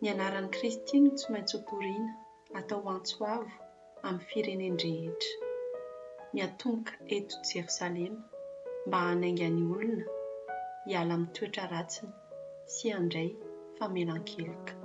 Ny anaran'i Kristy no tsy maintsy hotoriana, atao antsoavo amin'ny firenen-drehetra. Miatomboka eto Jerosalema mba hanainga ny olona hiala amin'ny toetra ratsiny sy handray famelan-keloka.